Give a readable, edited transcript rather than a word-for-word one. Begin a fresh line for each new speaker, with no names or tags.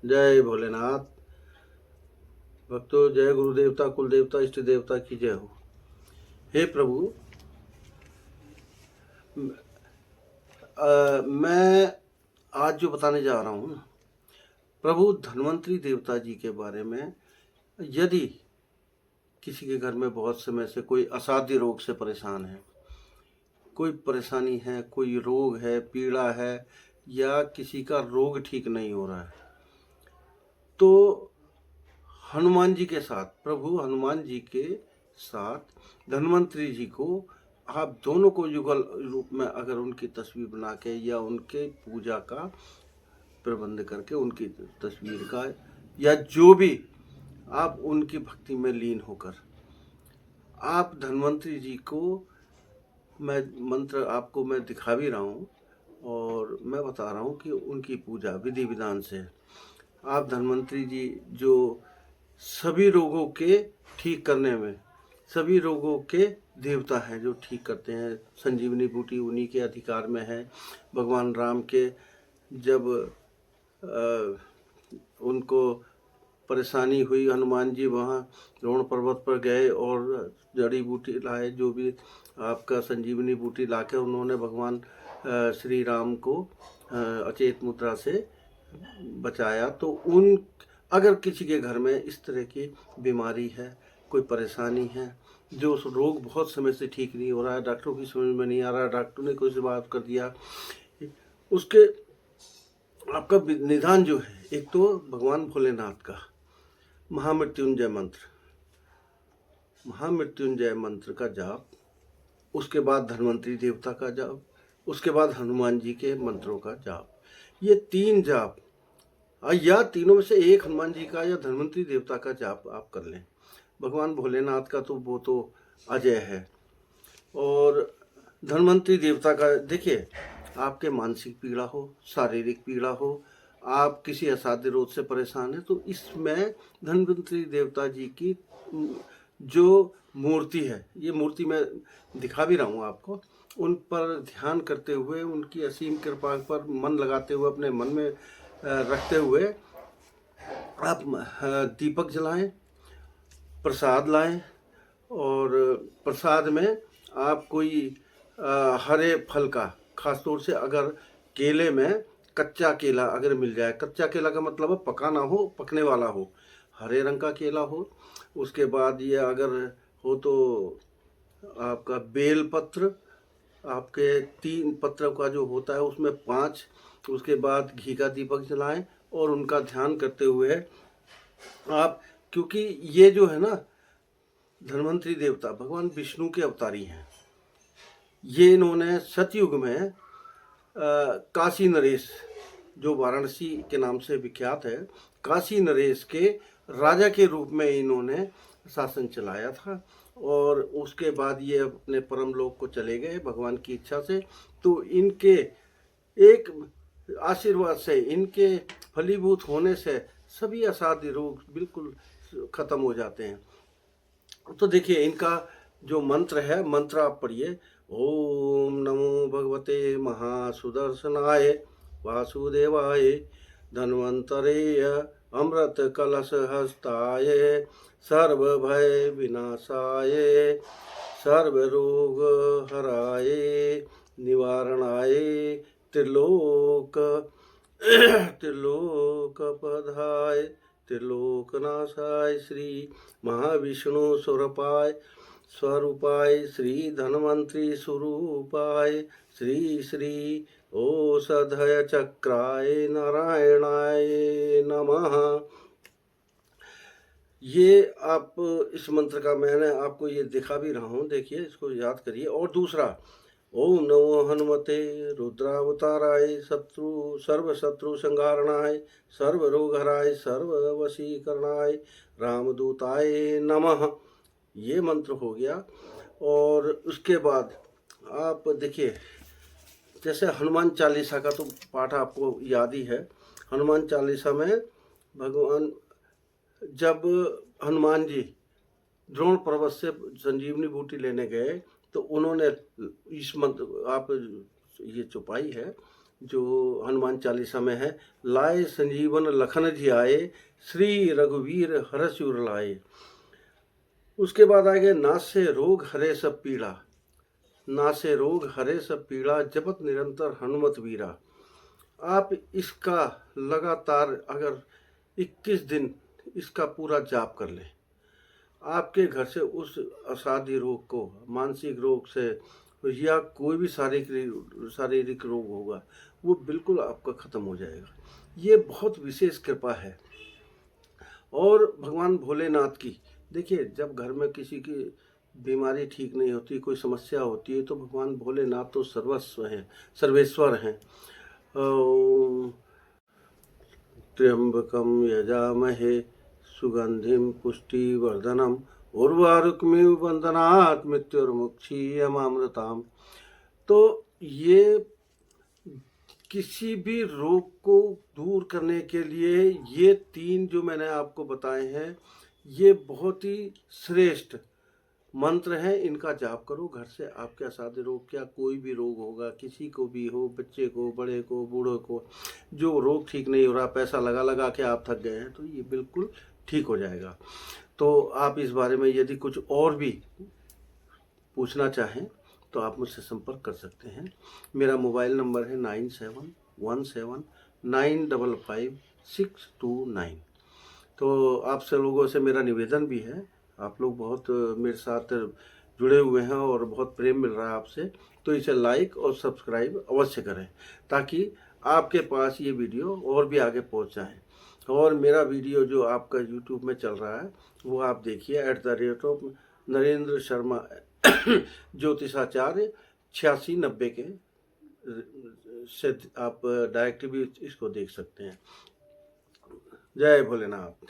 जय भोलेनाथ। भक्तों, जय गुरु देवता, कुल देवता, इष्ट देवता की जय हो। हे प्रभु, मैं आज जो बताने जा रहा हूँ ना, प्रभु धन्वंतरी देवता जी के बारे में। यदि किसी के घर में बहुत समय से कोई असाध्य रोग से परेशान है, कोई परेशानी है, कोई रोग है, पीड़ा है, या किसी का रोग ठीक नहीं हो रहा है, तो हनुमान जी के साथ, प्रभु हनुमान जी के साथ धन्वंतरी जी को आप दोनों को युगल रूप में अगर उनकी तस्वीर बना के या उनके पूजा का प्रबंध करके उनकी तस्वीर का या जो भी आप उनकी भक्ति में लीन होकर आप धन्वंतरी जी को, मैं मंत्र आपको मैं दिखा भी रहा हूँ और मैं बता रहा हूँ कि उनकी पूजा विधि विधान से आप धन्वंतरी जी जो सभी रोगों के ठीक करने में, सभी रोगों के देवता हैं जो ठीक करते हैं। संजीवनी बूटी उन्हीं के अधिकार में है। भगवान राम के जब उनको परेशानी हुई, हनुमान जी वहाँ द्रोण पर्वत पर गए और जड़ी बूटी लाए, जो भी आपका संजीवनी बूटी लाके उन्होंने भगवान श्री राम को अचेत मुद्रा से बचाया। तो उन अगर किसी के घर में इस तरह की बीमारी है, कोई परेशानी है, जो उस रोग बहुत समय से ठीक नहीं हो रहा है, डॉक्टरों की समझ में नहीं आ रहा है, डॉक्टर ने कोई बात कर दिया, उसके आपका निदान जो है, एक तो भगवान भोलेनाथ का महामृत्युंजय मंत्र का जाप, उसके बाद धन्वंतरी देवता का जाप, उसके बाद हनुमान जी के मंत्रों का जाप। ये 3 जाप या तीनों में से एक हनुमान जी का या धन्वंतरी देवता का जाप आप कर लें। भगवान भोलेनाथ का तो वो तो अजय है। और धन्वंतरी देवता का देखिए, आपके मानसिक पीड़ा हो, शारीरिक पीड़ा हो, आप किसी असाध्य रोग से परेशान हैं, तो इसमें धन्वंतरी देवता जी की जो मूर्ति है, ये मूर्ति मैं दिखा भी रहा हूँ आपको, उन पर ध्यान करते हुए, उनकी असीम कृपा पर मन लगाते हुए, अपने मन में रखते हुए आप दीपक जलाएं, प्रसाद लाएं, और प्रसाद में आप कोई हरे फल का, खास तौर से अगर केले में कच्चा केला अगर मिल जाए, कच्चा केला का मतलब है पका ना हो, पकने वाला हो, हरे रंग का केला हो। उसके बाद ये अगर हो तो आपका बेल पत्र, आपके 3 पत्रों का जो होता है उसमें 5, उसके बाद घी का दीपक जलाएं और उनका ध्यान करते हुए आप, क्योंकि ये जो है ना धन्वंतरी देवता भगवान विष्णु के अवतारी हैं। ये इन्होंने सतयुग में काशी नरेश, जो वाराणसी के नाम से विख्यात है, काशी नरेश के राजा के रूप में इन्होंने शासन चलाया था। और उसके बाद ये अपने परम लोक को चले गए भगवान की इच्छा से। तो इनके एक आशीर्वाद से, इनके फलीभूत होने से सभी असाध्य रोग बिल्कुल खत्म हो जाते हैं। तो देखिए, इनका जो मंत्र है, मंत्र आप पढ़िए, ओम नमो भगवते महासुदर्शनाय वासुदेवाय धन्वंतरेय अमृत कलश हस्ताय सर्वभय विनाशाय सर्वरोग हराय निवारणाय त्रिलोक त्रिलोकपदाय त्रिलोकनाशाय श्री महाविष्णु स्वरूपाय श्री धन्वंतरी स्वरूपाय श्री श्री औषधय चक्राय नारायणाय नमः। ये आप इस मंत्र का मैंने आपको ये दिखा भी रहा हूँ, देखिए, इसको याद करिए। और दूसरा, ओम नमो हनुमते रुद्रावताराय सर्व शत्रु संहारणाय सर्व रोग हराय सर्व वशीकरणाय रामदूताय नमः। ये मंत्र हो गया। और उसके बाद आप देखिए, जैसे हनुमान चालीसा का तो पाठ आपको याद ही है। हनुमान चालीसा में भगवान, जब हनुमान जी द्रोण पर्वत से संजीवनी बूटी लेने गए तो उन्होंने इस मंत्र, आप ये चौपाई है, जो हनुमान चालीसा में है, लाए संजीवन लखन जी आए, श्री रघुवीर हरषि उर लाए। उसके बाद आगे नासे रोग हरे सब पीड़ा, नासे रोग हरे सब पीड़ा, जपत निरंतर हनुमत वीरा। आप इसका लगातार अगर 21 दिन इसका पूरा जाप कर लें, आपके घर से उस असाध्य रोग को, मानसिक रोग से या कोई भी शारीरिक रोग होगा, वो बिल्कुल आपका ख़त्म हो जाएगा। ये बहुत विशेष कृपा है। और भगवान भोलेनाथ की, देखिए जब घर में किसी की बीमारी ठीक नहीं होती, कोई समस्या होती है, तो भगवान भोलेनाथ तो सर्वस्व हैं, सर्वेश्वर हैं। त्र्यंबकम यजामहे सुगंधिम पुष्टिवर्धनम उर्वारुकमिव बंधनात् मृत्युर्मुक्षीयमामृताम। तो ये किसी भी रोग को दूर करने के लिए ये 3 जो मैंने आपको बताए हैं, ये बहुत ही श्रेष्ठ मंत्र हैं। इनका जाप करो घर से। आपके असाध्य रोग, क्या कोई भी रोग होगा, किसी को भी हो, बच्चे को, बड़े को, बूढ़े को, जो रोग ठीक नहीं हो रहा, पैसा लगा लगा के आप थक गए हैं, तो ये बिल्कुल ठीक हो जाएगा। तो आप इस बारे में यदि कुछ और भी पूछना चाहें तो आप मुझसे संपर्क कर सकते हैं। मेरा मोबाइल नंबर है 9717955629। तो आप सब लोगों से मेरा निवेदन भी है, आप लोग बहुत मेरे साथ जुड़े हुए हैं और बहुत प्रेम मिल रहा है आपसे, तो इसे लाइक और सब्सक्राइब अवश्य करें ताकि आपके पास ये वीडियो और भी आगे पहुंच जाए। और मेरा वीडियो जो आपका YouTube में चल रहा है वो आप देखिए, @नरेंद्र शर्मा ज्योतिषाचार्य 8690 के से आप डायरेक्ट भी इसको देख सकते हैं। जय भोलेनाथ।